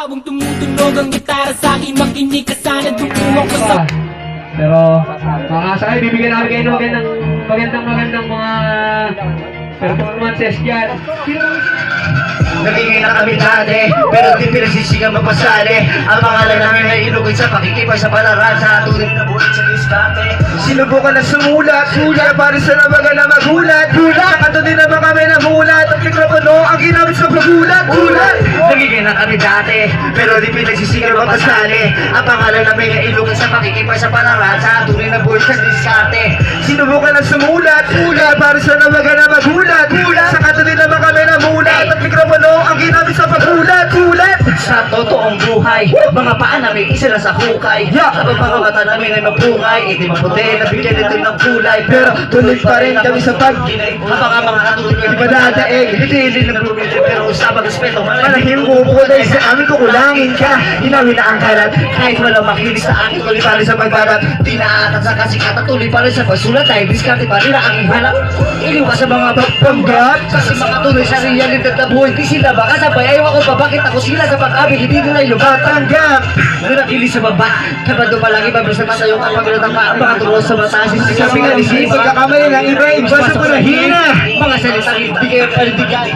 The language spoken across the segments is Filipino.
Habang tumutunog ang gitara sa akin, makinig ka sana, duguan ko sa... Pero makakasakay, bibigyan namin kayo ng magandang mga performances dyan. Nagingay na kami dati, pero di pinagsisigang mapasali. Ang pangalan namin ay inugod sa pakikipay sa palaran. Sa tunay na buhay sa diskarte. Sinubukan na sumulat, kaya para sa nabaga na magulat. Sa kanto din naman kami namulat. Ang mikropono ang ginamit sa pagulat. Nagingay na kami dati, pero di pinagsisigang mapasali. Ang pangalan namin ay inugod sa pakikipay sa palaran. Sa tunay na buhay sa diskarte. Sinubukan na sumulat, kaya para sa nabaga na magulat. Sa kanto din naman kami namulat. Ang mikropono ang ginamit sa pagulat. Sa totoong buhay, mga paa namin isa na sa hukay. Habang mga mata namin ay mapungay, itim ang puti, nabigyan ito ng kulay. Pero tuloy pa rin kami sa pagkinay. Habang ang mga katuloy ko di ba dadaig, hindi na bumili. Pero usapang respeto, malahim ko po dahil sa amin kukulangin ka. Hinawin na ang kalat, kahit walang makinig sa akin, tuloy pa rin sa pagbabat. Di naatag sa kasikatan, tuloy pa rin sa pagsulat. Dahil diskarte pa rin ang ihanap. Iliwas sa mga pagpanggap. Kasi mga tuloy sa realidad na buhay, di sila baka sabay. Ayaw ako pa, bakit ako sila sa pag-abig, hindi nila yung batanggap. Nanakili sa baba, kapag dumalagi ba sa mata yung kapagulot ang mga tulos sa mataas. Sabi nga ni pagkakamali ng iba, iba sa panahina. Mga salitang hindi kayo palindigan.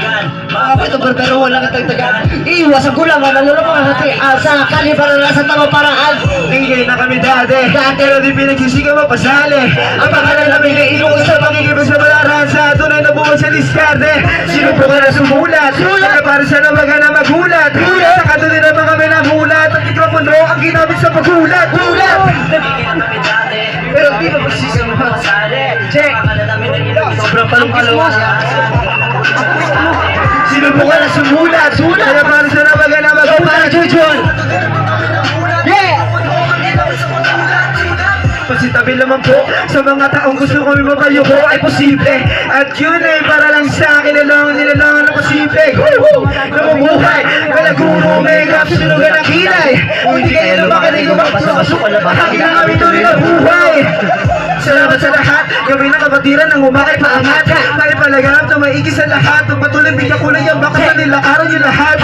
Mga patubar pero walang katagtagan. Iwas ang kulang, ano lang mga hati. Sa kalibaran na sa tamang paraan. Nangyay na kami dati, pero di pinagsisigaw mapasali. Ang pangalan namin ay inukos sa pagkikipos sa malaran. Sa tunay na buwan sa diskarte. Sinubukan na sumulat, kaya para sa nabaga na magulat. Sa kanto din naman kami namulat. Ang mikropono ang ginamit sa pagulat. Nagiging na kami dati, pero di ba magsisigaw mapasali. Check! Sobrang palong-palong. Sinubukan na sumulat, kaya para sa nabaga na magulat. Para Jujon! Pasitabi naman po sa mga taong gusto kami mapayuko ay posible. At yun ay para lang sa akin nilalangan na posible. Namumuhay, malaguro, may kapsunugan ng kilay. Hindi kayo na makinig o makapasok na bahagi na kami tuloy na buhay. Salamat sa lahat, kami na kabatiran ng umakay paangat. Tayo palaganap na maigi sa lahat. Ang patuloy bigyan kulay ang bakas na nilakaran yung lahat.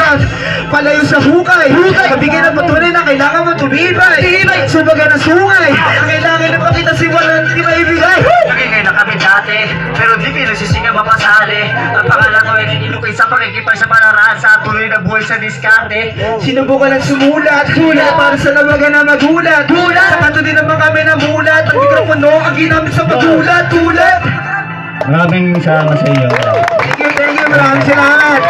Palayo sa hukay, kabigyan ng patuloy na kailangan mo tumibay. Subaga ng sungay, kailangan na pakita si walang hindi maibigay. Nagingay na kami dati, pero di pinasisigaw mapasali. Ang pangalan ko ay inukay sa pakikipay sa palaran. Sa tuloy na buhay sa diskarte. Sinubukan ng sumulat, para sa nabaga na magulat. Sa kanto din naman kami namulat. Ang mikropono ang ginamit sa pagulat. Maraming salamat sa iyo. Thank you, maraming salamat.